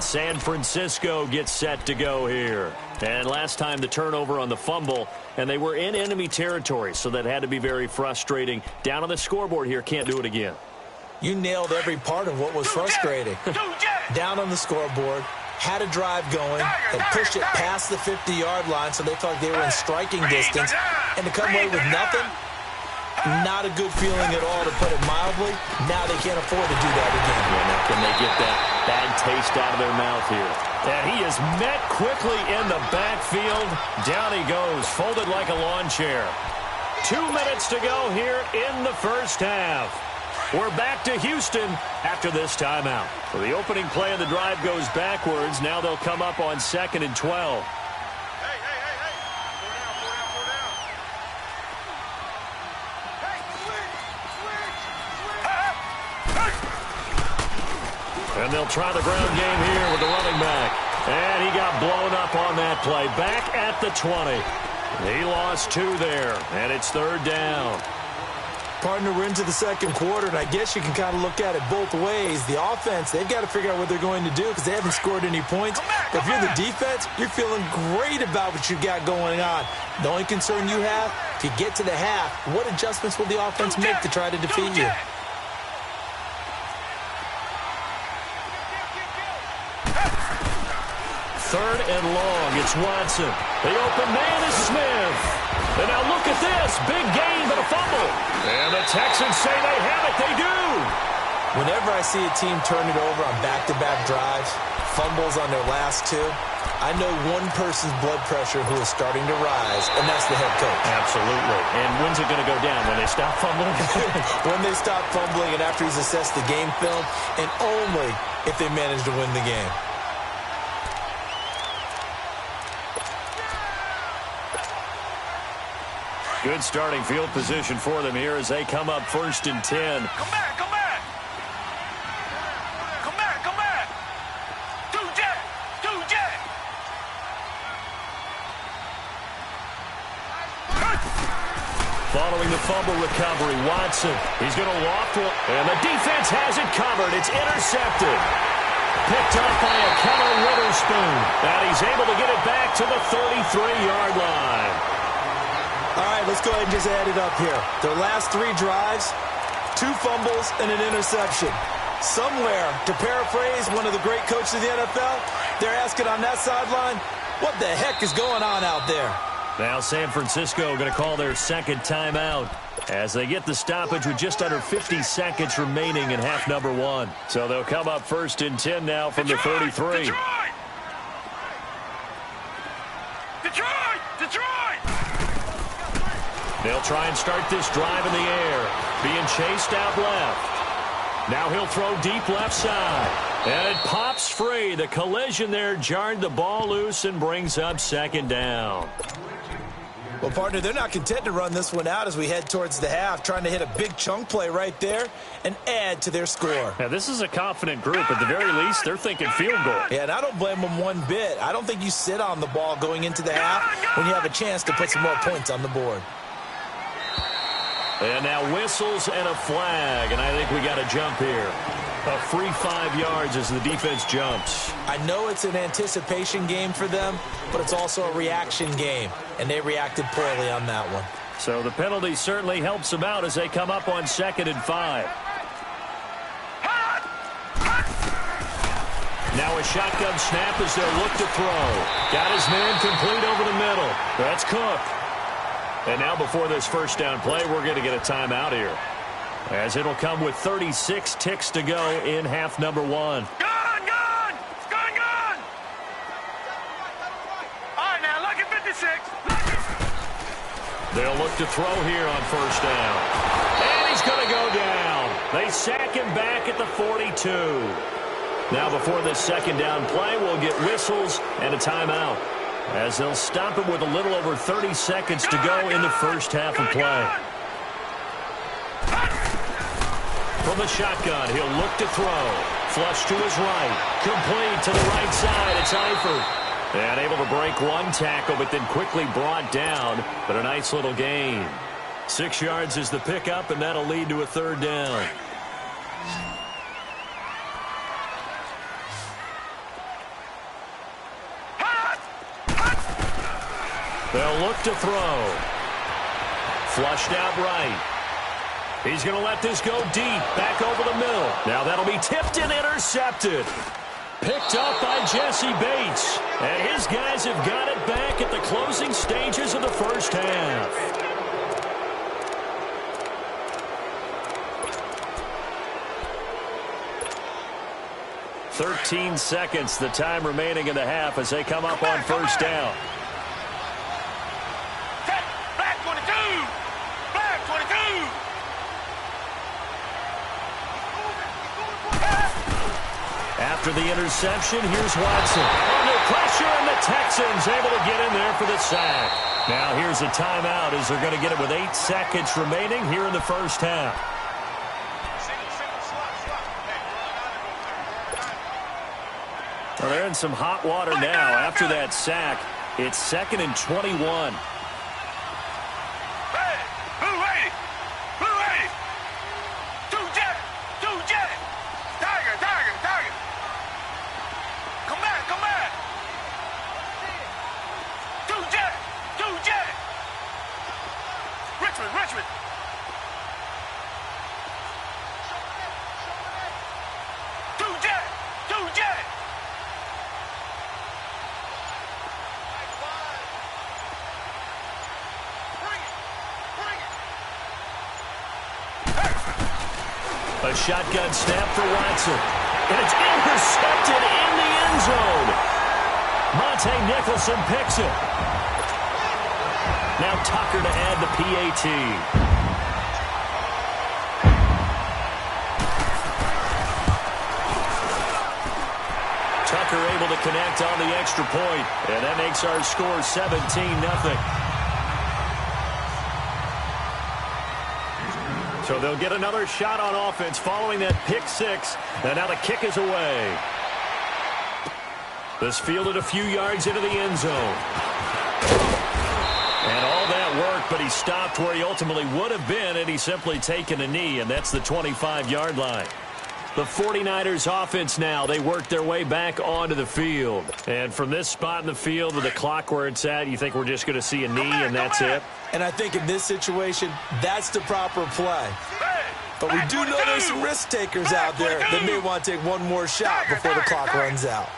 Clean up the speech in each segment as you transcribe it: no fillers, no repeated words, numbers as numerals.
And San Francisco gets set to go here. And last time the turnover on the fumble, and they were in enemy territory, so that had to be very frustrating. Down on the scoreboard here, can't do it again. You nailed every part of what was frustrating. Down on the scoreboard, had a drive going, and pushed it past the 50-yard line, so they thought they were in striking distance. And to come away with nothing, not a good feeling at all, to put it mildly. Now they can't afford to do that again. Yeah, now can they get that bad taste out of their mouth here? And he is met quickly in the backfield. Down he goes, folded like a lawn chair. 2 minutes to go here in the first half. We're back to Houston after this timeout. So the opening play of the drive goes backwards. Now they'll come up on 2nd and 12. And they'll try the ground game here with the running back. And he got blown up on that play. Back at the 20. He lost 2 there, and it's 3rd down. Partner, we're into the second quarter, and I guess you can kind of look at it both ways. The offense, they've got to figure out what they're going to do because they haven't scored any points. But if you're the defense, you're feeling great about what you got going on. The only concern you have, if you get to the half, what adjustments will the offense make to try to defeat you? Third and long. It's Watson. The open man is Smith. And now look at this. Big gain, but a fumble. And the Texans say they have it. They do. Whenever I see a team turn it over on back-to-back drives, fumbles on their last 2, I know one person's blood pressure who is starting to rise, and that's the head coach. Absolutely. And when's it going to go down? When they stop fumbling? When they stop fumbling and after he's assessed the game film, and only if they manage to win the game. Good starting field position for them here as they come up 1st and 10. Come back, come back. Come back, come back. Do jet. Following the fumble recovery, Watson. He's going to loft one, and the defense has it covered. It's intercepted. Picked up by a Keller Witherspoon. And he's able to get it back to the 33-yard line. All right, let's go ahead and just add it up here. Their last 3 drives, 2 fumbles and an interception. Somewhere, to paraphrase one of the great coaches of the NFL, they're asking on that sideline, what the heck is going on out there? Now San Francisco going to call their 2nd timeout as they get the stoppage with just under 50 seconds remaining in half number 1. So they'll come up 1st and 10 now from the 33. Detroit! They'll try and start this drive in the air. Being chased out left. Now he'll throw deep left side. And it pops free. The collision there jarred the ball loose and brings up 2nd down. Well, partner, they're not content to run this one out as we head towards the half, trying to hit a big chunk play right there and add to their score. Now, this is a confident group. At the very least, they're thinking field goal. Yeah, and I don't blame them one bit. I don't think you sit on the ball going into the half when you have a chance to put some more points on the board. And now whistles and a flag, and I think we got a jump here. A free 5 yards as the defense jumps. I know it's an anticipation game for them, but it's also a reaction game, and they reacted poorly on that one. So the penalty certainly helps them out as they come up on 2nd and 5. Now a shotgun snap as they'll look to throw. Got his man complete over the middle. That's Cook. And now before this first down play, we're going to get a timeout here, as it'll come with 36 ticks to go in half number 1. Gun! All right, now, look at 56. They'll look to throw here on 1st down. And he's going to go down. They sack him back at the 42. Now before this 2nd down play, we'll get whistles and a timeout, as they'll stop it with a little over 30 seconds to go in the first half of play. From the shotgun, he'll look to throw. Flush to his right. Complete to the right side. It's Eifert. And able to break one tackle, but then quickly brought down. But a nice little gain. 6 yards is the pickup, and that'll lead to a 3rd down. They'll look to throw. Flushed out right. He's going to let this go deep, back over the middle. Now that'll be tipped and intercepted. Picked up by Jesse Bates. And his guys have got it back at the closing stages of the first half. "13 seconds, the time remaining in the half as they come up on first down. Black 22! Black 22! After the interception, here's Watson. Under pressure, and the Texans able to get in there for the sack. Now here's a timeout as they're going to get it with 8 seconds remaining here in the first half. Well, they're in some hot water now. After that sack, it's 2nd and 21. Richmond. Two jet. A shotgun snap for Watson. And it's intercepted in the end zone. Monte Nicholson picks it. Now Tucker to add the PAT. Tucker able to connect on the extra point, and that makes our score 17-0. So they'll get another shot on offense following that pick six, and now the kick is away. This fielded a few yards into the end zone. And all that work, but he stopped where he ultimately would have been had he simply taken a knee, and that's the 25-yard line. The 49ers offense now, they work their way back onto the field. And from this spot in the field with the clock where it's at, you think we're just going to see a knee and that's it? And I think in this situation, that's the proper play. But we do know there's some risk takers out there that may want to take one more shot before the clock runs out.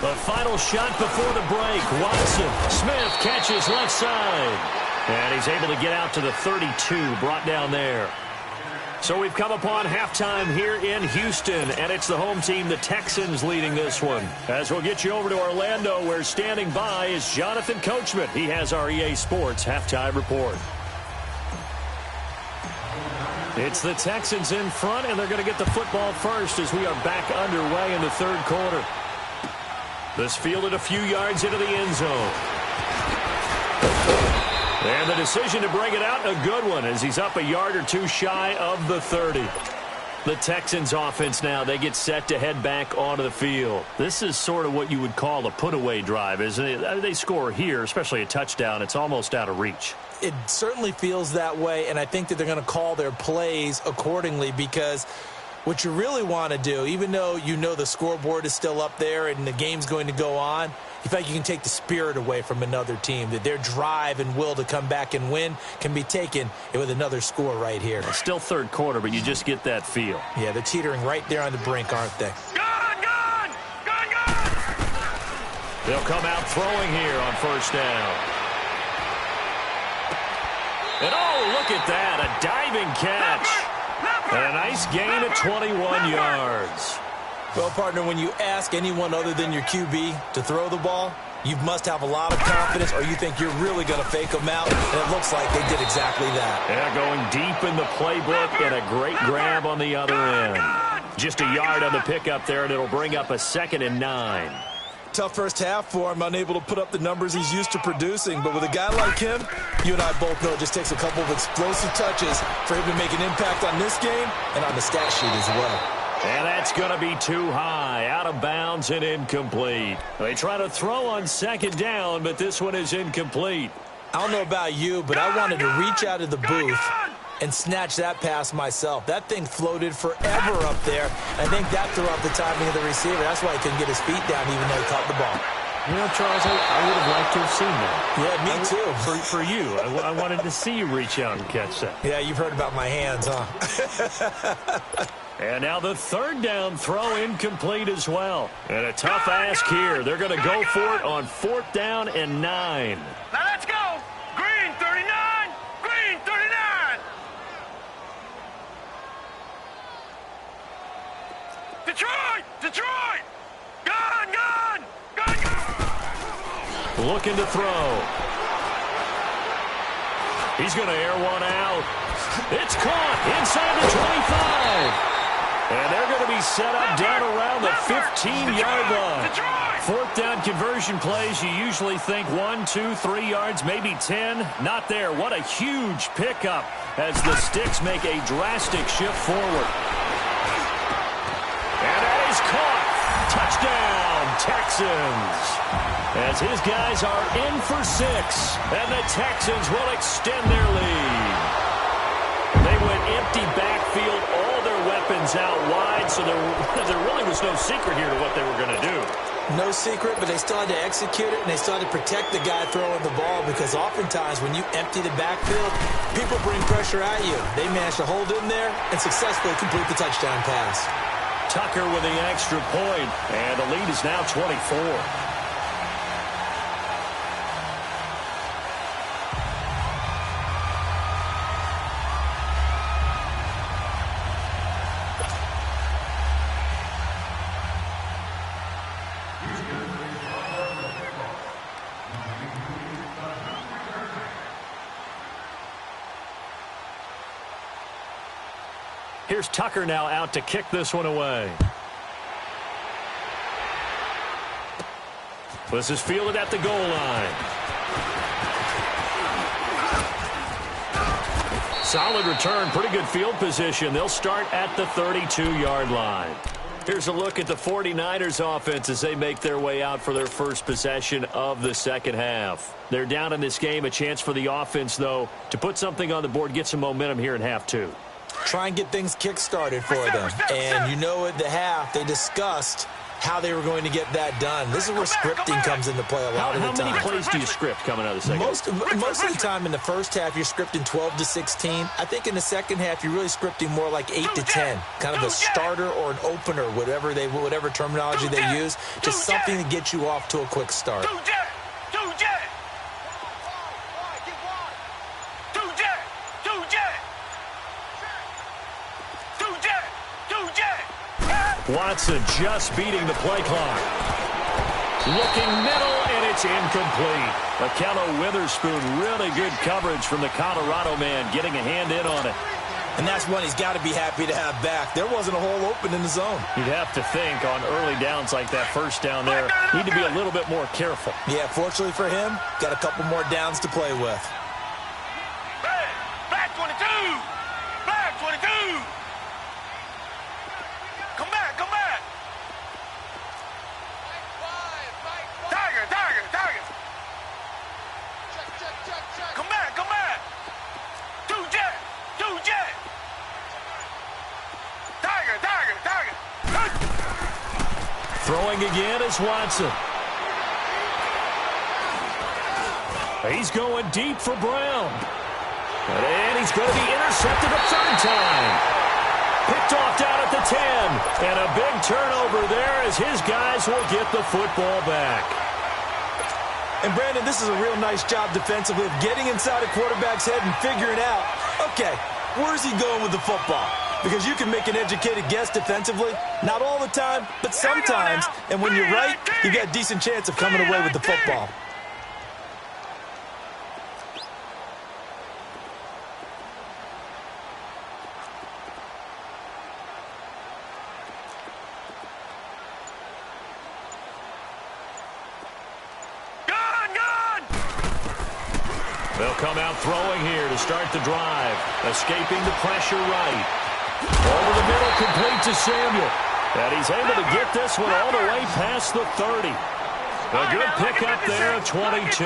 The final shot before the break. Watson. Smith catches left side. And he's able to get out to the 32, brought down there. So we've come upon halftime here in Houston, and it's the home team, the Texans, leading this one. As we'll get you over to Orlando, where standing by is Jonathan Coachman. He has our EA Sports halftime report. It's the Texans in front, and they're going to get the football first as we are back underway in the third quarter. This fielded a few yards into the end zone. And the decision to bring it out, a good one, as he's up a yard or two shy of the 30. The Texans offense now, they get set to head back onto the field. This is sort of what you would call a put-away drive, isn't it? They score here, especially a touchdown. It's almost out of reach. It certainly feels that way, and I think that they're going to call their plays accordingly, because what you really want to do, even though you know the scoreboard is still up there and the game's going to go on, you feel like you can take the spirit away from another team, that their drive and will to come back and win can be taken with another score right here. It's still third quarter, but you just get that feel. Yeah, they're teetering right there on the brink, aren't they? Gun! They'll come out throwing here on first down. And oh, look at that, a diving catch. And a nice gain of 21 yards. Well, partner, when you ask anyone other than your QB to throw the ball, you must have a lot of confidence, or you think you're really going to fake them out, and it looks like they did exactly that. Yeah, going deep in the playbook, and a great grab on the other end. Just a yard on the pickup there, and it'll bring up a 2nd and 9. Tough first half for him, unable to put up the numbers he's used to producing. But with a guy like him, you and I both know it just takes a couple of explosive touches for him to make an impact on this game and on the stat sheet as well. And that's going to be too high, out of bounds and incomplete. They try to throw on second down, but this one is incomplete. I don't know about you, but I wanted to reach out of the booth and snatch that pass myself. That thing floated forever up there. I think that threw off the timing of the receiver. That's why he couldn't get his feet down even though he caught the ball. You know, Charles, I would have liked to have seen that. Yeah, me too. For you. I wanted to see you reach out and catch that. Yeah, you've heard about my hands, huh? And now the third down throw incomplete as well. And a tough ask here. They're going to go for it on 4th down and 9. Now let's go. Green 39. Green 39. Detroit. Detroit. Gun. Gun. Gun. Gun. Looking to throw. He's going to air one out. It's caught inside the 25. And they're going to be set up down around the 15-yard line. 4th down conversion plays, you usually think 1, 2, 3 yards, maybe 10. Not there. What a huge pickup as the Sticks make a drastic shift forward. And that is caught. Touchdown, Texans. As his guys are in for 6, and the Texans will extend their lead. They went empty backfield, all their weapons out wide, so there really was no secret here to what they were going to do. No secret, but they still had to execute it, and they still had to protect the guy throwing the ball because oftentimes when you empty the backfield, people bring pressure at you. They managed to hold in there and successfully complete the touchdown pass. Tucker with the extra point, and the lead is now 24. Here's Tucker now out to kick this one away. This is fielded at the goal line. Solid return, pretty good field position. They'll start at the 32-yard line. Here's a look at the 49ers offense as they make their way out for their first possession of the second half. They're down in this game. A chance for the offense, though, to put something on the board, get some momentum here in half 2. Try and get things kick-started for them. And you know at the half, they discussed how they were going to get that done. This is where scripting comes into play a lot of the time. How many plays do you script coming out of the second? Most of the time in the first half, you're scripting 12 to 16. I think in the second half, you're really scripting more like 8 to 10. Kind of a starter or an opener, whatever terminology they use. Just something to get you off to a quick start. Watson just beating the play clock. Looking middle, and it's incomplete. Akello Witherspoon, really good coverage from the Colorado man, getting a hand in on it. And that's one he's got to be happy to have back. There wasn't a hole open in the zone. You'd have to think on early downs like that first down there, need to be a little bit more careful. Yeah, fortunately for him, got a couple more downs to play with. Black 22! Black 22! Come back, come back! Tiger, Tiger, Tiger! Come back, come back! Two jet! Tiger, Tiger, Tiger! Throwing again is Watson. He's going deep for Brown. And he's going to be intercepted a third time. Picked off down at the 10. And a big turnover there as his guys will get the football back. And, Brandon, this is a real nice job defensively of getting inside a quarterback's head and figuring out, okay, where's he going with the football? Because you can make an educated guess defensively. Not all the time, but sometimes. And when you're right, you got a decent chance of coming away with the football. They'll come out throwing here to start the drive. Escaping the pressure right. Over the middle, complete to Samuel. And he's able to get this one all the way past the 30. A good pickup there of 22.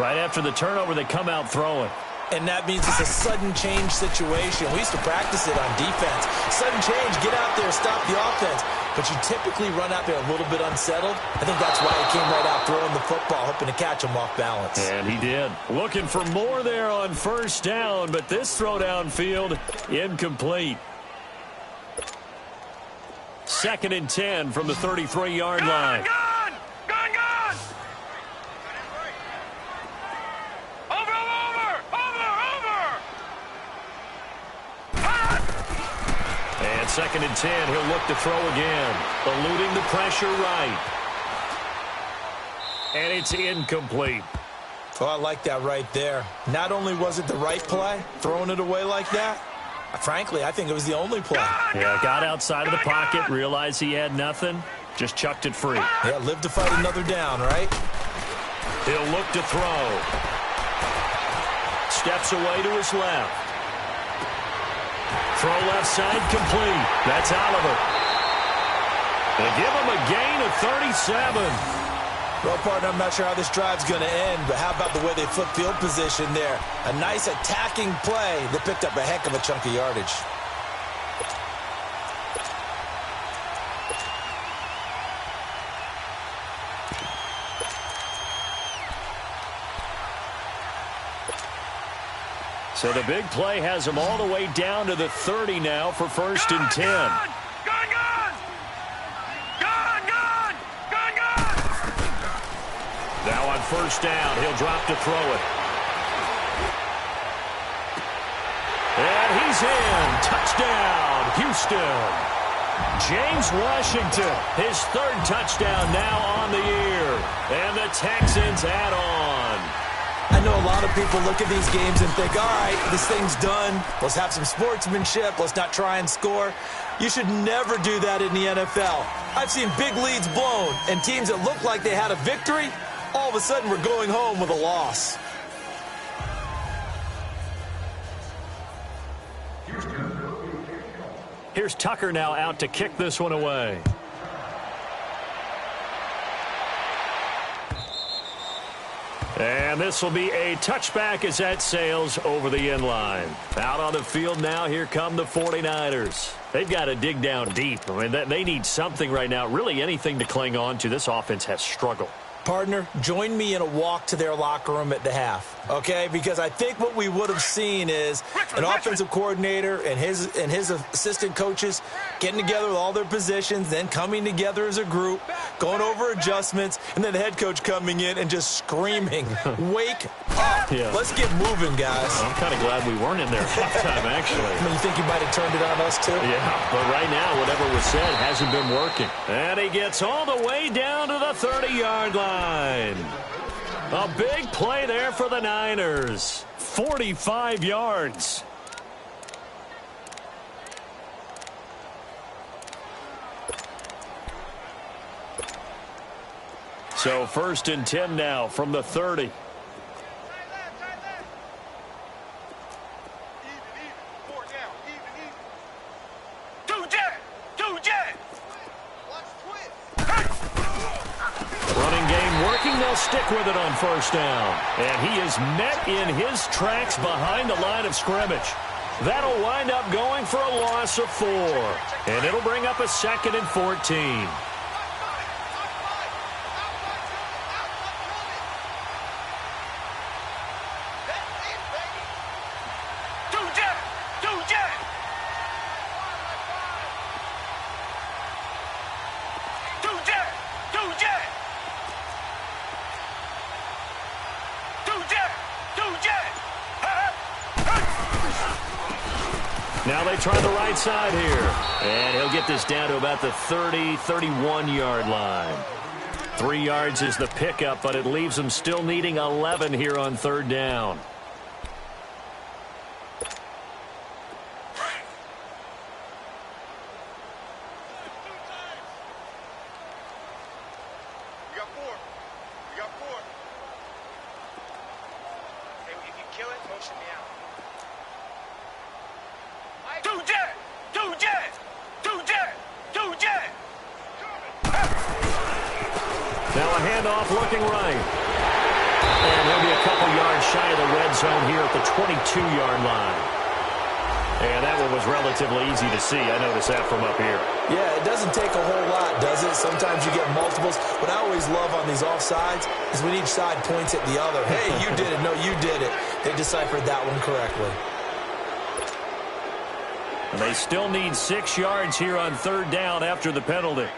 Right after the turnover, they come out throwing. And that means it's a sudden change situation. We used to practice it on defense. Sudden change, get out there, stop the offense. But you typically run out there a little bit unsettled. I think that's why he came right out throwing the football, hoping to catch him off balance. And he did. Looking for more there on first down, but this throw downfield, incomplete. 2nd and 10 from the 33-yard line. And 2nd and 10, he'll look to throw again. Eluding the pressure right. And it's incomplete. Oh, I like that right there. Not only was it the right play, throwing it away like that, frankly, I think it was the only play. Yeah, got outside of the pocket, realized he had nothing, just chucked it free. Yeah, live to fight another down, right? He'll look to throw. Steps away to his left. Throw left side complete. That's Oliver. They give him a gain of 37. Well, partner, I'm not sure how this drive's going to end, but how about the way they flip field position there? A nice attacking play that picked up a heck of a chunk of yardage. So the big play has him all the way down to the 30 now for 1st and 10. Now on 1st down, he'll drop to throw it. And he's in. Touchdown, Houston. James Washington, his 3rd touchdown now on the year. And the Texans add on. I know a lot of people look at these games and think, all right, this thing's done. Let's have some sportsmanship. Let's not try and score. You should never do that in the NFL. I've seen big leads blown, and teams that looked like they had a victory, all of a sudden we're going home with a loss. Here's Tucker now out to kick this one away. And this will be a touchback as that sails over the end line. Out on the field now, here come the 49ers. They've got to dig down deep. I mean, they need something right now, really anything to cling on to. This offense has struggled. Partner, join me in a walk to their locker room at the half, okay? Because I think what we would have seen is an offensive coordinator and his assistant coaches getting together with all their positions, then coming together as a group, going over adjustments, and then the head coach coming in and just screaming, wake up. Yeah. Let's get moving, guys. I'm kind of glad we weren't in there at halftime, actually. I mean, you think you might have turned it on us, too? Yeah, but right now, whatever was said hasn't been working. And he gets all the way down to the 30-yard line. A big play there for the Niners. 45 yards. So 1st and 10 now from the 30. They'll stick with it on 1st down. And he is met in his tracks behind the line of scrimmage. That'll wind up going for a loss of 4. And it'll bring up a 2nd and 14. Now they try the right side here. And he'll get this down to about the 30, 31-yard line. 3 yards is the pickup, but it leaves him still needing 11 here on 3rd down. Two jet! Two jet! Two jet! Two jet! Now a handoff looking right. And he'll be a couple yards shy of the red zone here at the 22-yard line. And that one was relatively easy to see. I noticed that from up here. Yeah, it doesn't take a whole lot, does it? Sometimes you get multiples. What I always love on these offsides is when each side points at the other. Hey, you did it. No, you did it. They deciphered that one correctly. And they still need 6 yards here on third down after the penalty.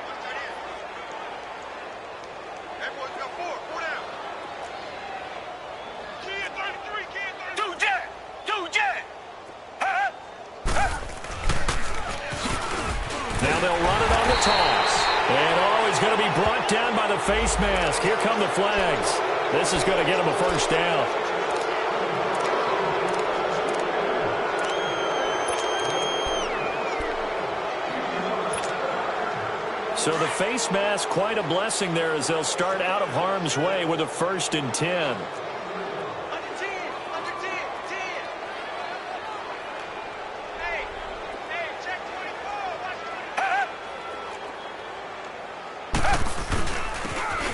Now they'll run it on the toss. And he's going to be brought down by the face mask. Here come the flags. This is going to get him a first down. So the face mask, quite a blessing there as they'll start out of harm's way with a 1st and 10.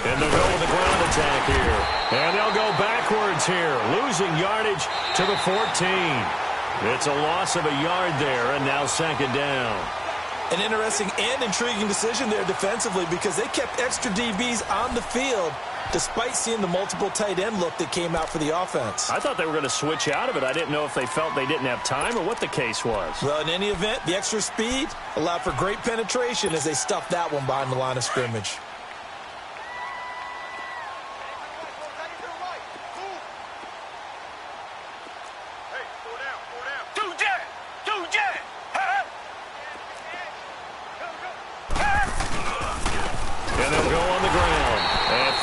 And they'll go with the ground attack here. And they'll go backwards here, losing yardage to the 14. It's a loss of a yard there, and now 2nd down. An interesting and intriguing decision there defensively because they kept extra DBs on the field despite seeing the multiple tight end look that came out for the offense. I thought they were going to switch out of it. I didn't know if they felt they didn't have time or what the case was. Well, in any event, the extra speed allowed for great penetration as they stuffed that one behind the line of scrimmage.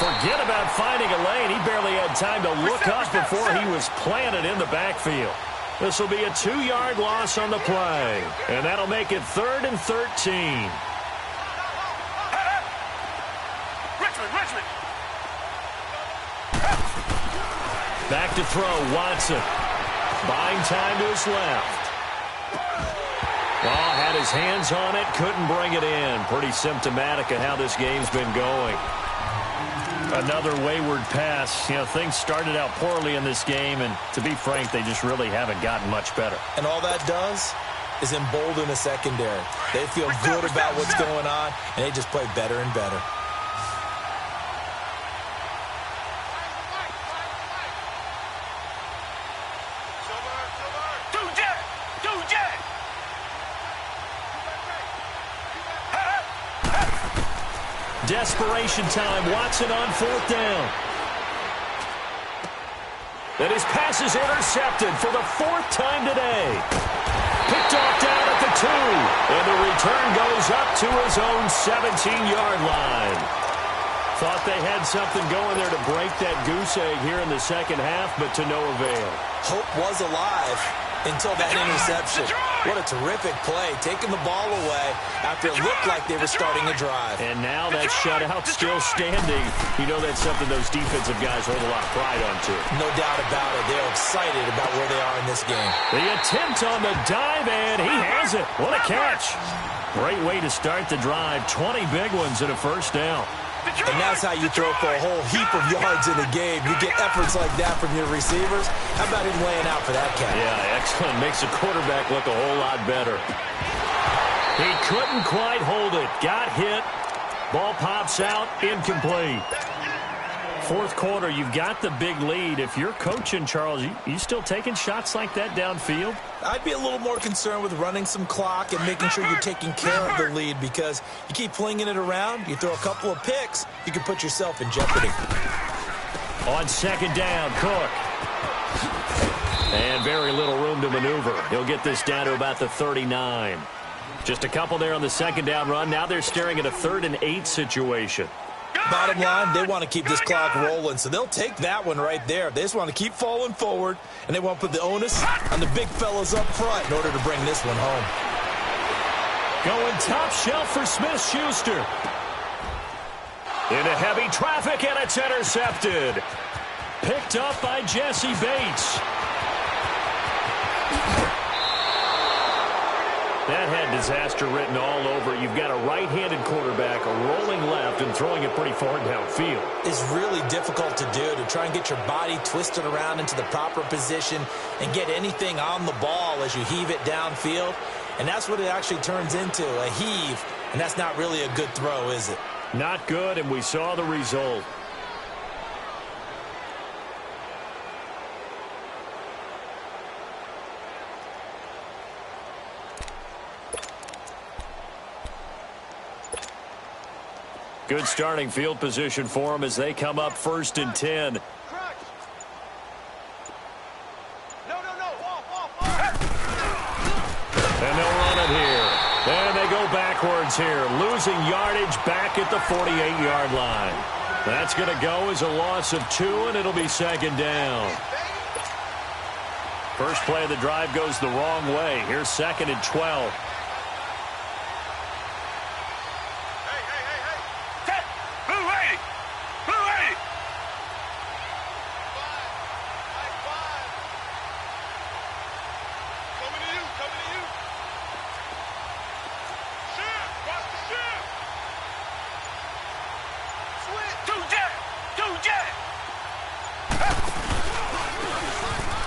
Forget about finding a lane. He barely had time to look up before he was planted in the backfield. This will be a 2-yard loss on the play. And that'll make it 3rd and 13. Richmond! Back to throw, Watson. Buying time to his left. Well, had his hands on it, couldn't bring it in. Pretty symptomatic of how this game's been going. Another wayward pass. You know, things started out poorly in this game, and to be frank, they just really haven't gotten much better. And all that does is embolden the secondary. They feel good about what's going on, and they just play better and better. Desperation time. Watson on 4th down. And his pass is intercepted for the 4th time today. Picked off down at the 2. And the return goes up to his own 17-yard line. Thought they had something going there to break that goose egg here in the second half, but to no avail. Hope was alive until that interception. What a terrific play, taking the ball away after it looked like they were starting a drive. And now that shutout still standing. You know that's something those defensive guys hold a lot of pride on, too. No doubt about it. They're excited about where they are in this game. The attempt on the dive, and he has it. What a catch. Great way to start the drive. 20 big ones and a first down. And that's how you throw for a whole heap of yards in a game. You get efforts like that from your receivers. How about him laying out for that catch? Yeah, excellent. Makes the quarterback look a whole lot better. He couldn't quite hold it. Got hit. Ball pops out. Incomplete. 4th quarter, you've got the big lead. If you're coaching, Charles, you still taking shots like that downfield? I'd be a little more concerned with running some clock and making sure you're taking care of the lead because you keep flinging it around, you throw a couple of picks, you can put yourself in jeopardy. On 2nd down, Cook. And very little room to maneuver. He'll get this down to about the 39. Just a couple there on the 2nd down run. Now they're staring at a 3rd and 8 situation. Bottom line, they want to keep this clock rolling, so they'll take that one right there. They just want to keep falling forward, and they want to put the onus on the big fellas up front in order to bring this one home. Going top shelf for Smith-Schuster. Into heavy traffic, and it's intercepted. Picked up by Jesse Bates. That had disaster written all over it. You've got a right-handed quarterback rolling left and throwing it pretty far downfield. It's really difficult to do, to try and get your body twisted around into the proper position and get anything on the ball as you heave it downfield. And that's what it actually turns into, a heave. And that's not really a good throw, is it? Not good, and we saw the result. Good starting field position for them as they come up 1st and 10. And they'll run it here. And they go backwards here, losing yardage back at the 48-yard line. That's going to go as a loss of 2, and it'll be 2nd down. First play of the drive goes the wrong way. Here's 2nd and 12.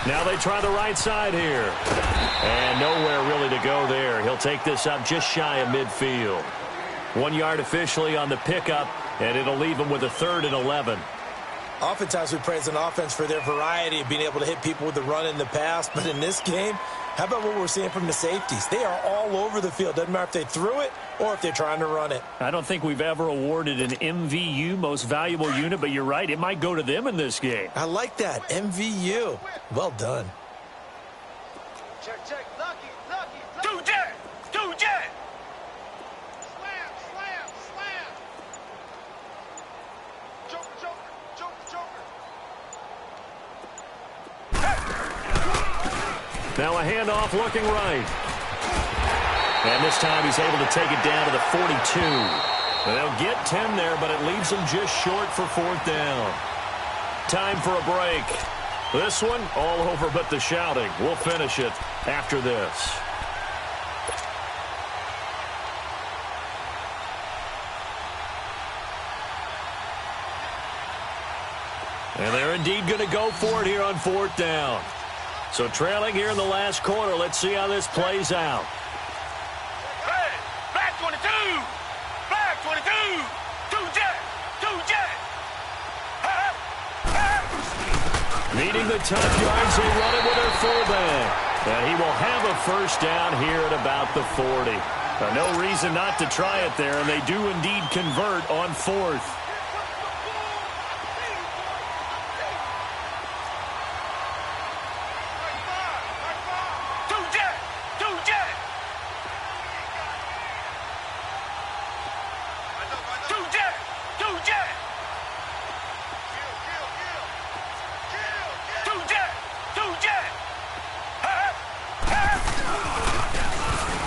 Now they try the right side here. And nowhere really to go there. He'll take this up just shy of midfield. 1 yard officially on the pickup, and it'll leave him with a 3rd and 11. Oftentimes we praise an offense for their variety of being able to hit people with the run and the pass. But in this game, how about what we're seeing from the safeties? They are all over the field. Doesn't matter if they threw it or if they're trying to run it. I don't think we've ever awarded an MVU, most valuable unit, but you're right. It might go to them in this game. I like that. MVU. Well done. Check. Lucky. Two jet. Slam. Joker. Now a handoff looking right. And this time he's able to take it down to the 42. They'll get 10 there, but it leaves them just short for 4th down. Time for a break. This one, all over but the shouting. We'll finish it after this. And they're indeed going to go for it here on 4th down. So trailing here in the last quarter. Let's see how this plays out. Hey, back 22. Back 22. Two jet. Needing the tough yards, they run it with their fullback. And he will have a 1st down here at about the 40. No reason not to try it there, and they do indeed convert on 4th.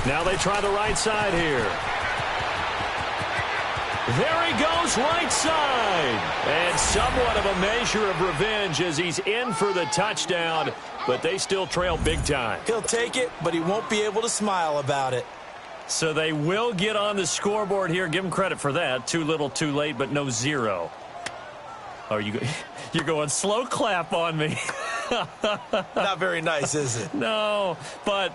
Now they try the right side here. There he goes, right side. And somewhat of a measure of revenge as he's in for the touchdown, but they still trail big time. He'll take it, but he won't be able to smile about it. So they will get on the scoreboard here. Give him credit for that. Too little, too late, but no 0. Oh, you're going slow clap on me. Not very nice, is it? No, but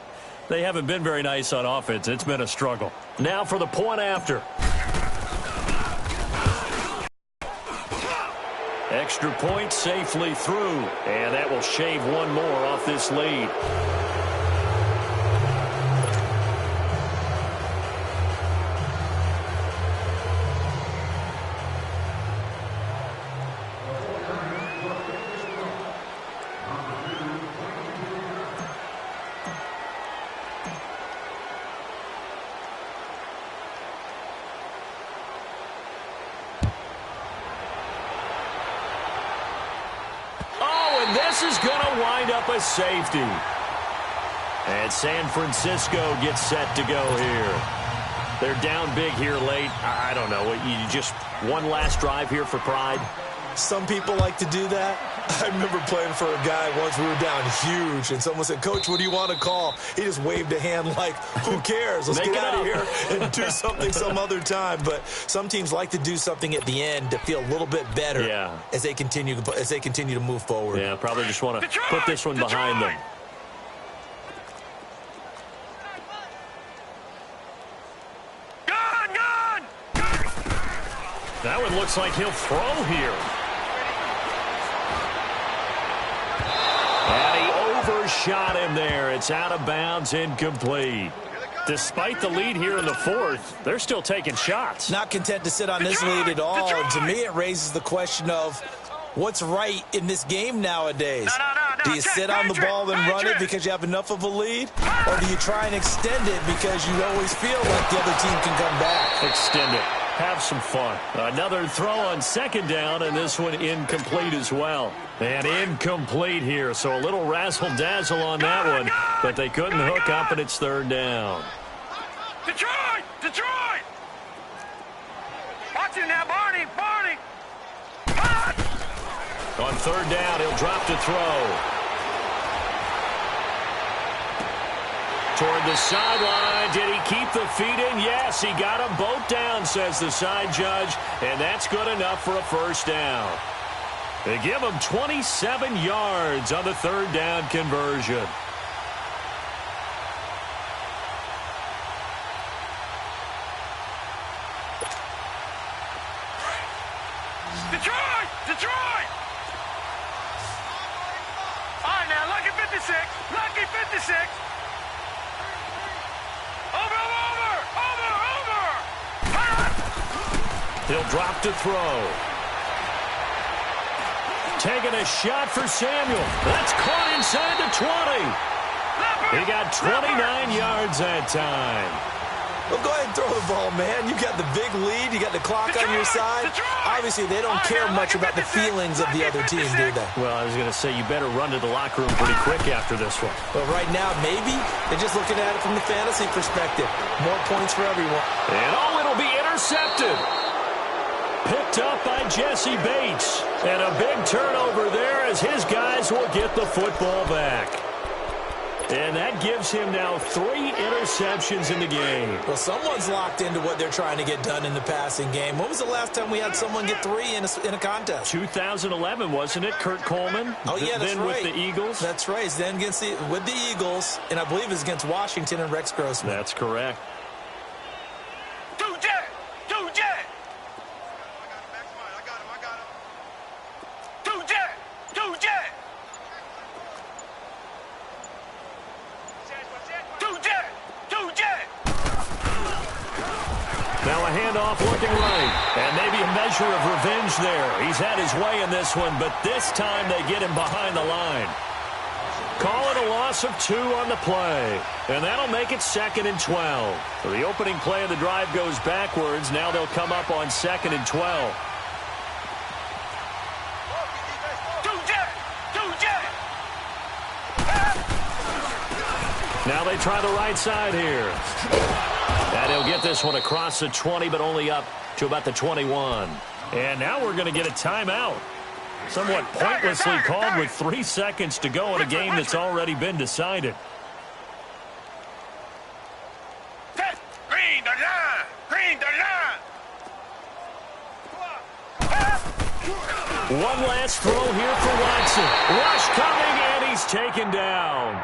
they haven't been very nice on offense. It's been a struggle. Now for the point after. Extra point safely through, and that will shave one more off this lead. This is going to wind up a safety. And San Francisco gets set to go here. They're down big here late. I don't know. You just one last drive here for Pride? Some people like to do that. I remember playing for a guy once. We were down huge, and someone said, "Coach, what do you want to call?" He just waved a hand like, "Who cares? Let's get out of here and do something some other time." But some teams like to do something at the end to feel a little bit better as they continue to move forward. Yeah, probably just want to put this one behind them. That one looks like he'll throw here. And he overshot him there. It's out of bounds, incomplete. Despite the lead here in the fourth, they're still taking shots. Not content to sit on this lead at all. And to me, it raises the question of what's right in this game nowadays. Do you sit on the ball and run it because you have enough of a lead? Or do you try and extend it because you always feel like the other team can come back? Extend it. Have some fun. Another throw on second down, and this one incomplete as well. And incomplete here, so a little razzle-dazzle on that one, but they couldn't hook up, and it's third down. Detroit! Detroit! Watch it now, Barney! Barney! On third down, he'll drop to throw. Toward the sideline. Did he keep the feet in? Yes, he got them both down, says the side judge, and that's good enough for a first down. They give him 27 yards on the third down conversion. Detroit! Detroit! All right, now, lucky 56. Lucky 56. He'll drop to throw. Taking a shot for Samuel. That's caught inside the 20. He got 29 yards that time. Well, go ahead and throw the ball, man. You got the big lead. You got the clock on your side. Obviously, they don't care much about the feelings of the other team, do they? Well, I was going to say, you better run to the locker room pretty quick after this one. Well, right now, maybe they're just looking at it from the fantasy perspective. More points for everyone. And it'll be intercepted. Picked up by Jesse Bates. And a big turnover there as his guys will get the football back. And that gives him now 3 interceptions in the game. Well, someone's locked into what they're trying to get done in the passing game. When was the last time we had someone get 3 in a contest? 2011, wasn't it? Kurt Coleman? Oh, yeah, that's then right. with the Eagles? That's right. Then with the Eagles, and I believe it's against Washington and Rex Grossman. That's correct. Now a handoff looking right. And maybe a measure of revenge there. He's had his way in this one, but this time they get him behind the line. Call it a loss of 2 on the play. And that'll make it 2nd and 12. So the opening play of the drive goes backwards. Now they'll come up on 2nd and 12. Now they try the right side here. And he'll get this one across the 20, but only up to about the 21. And now we're going to get a timeout. Somewhat pointlessly called with 3 seconds to go in a game that's already been decided. Green the line! Green the line! One last throw here for Watson. Rush coming, and he's taken down.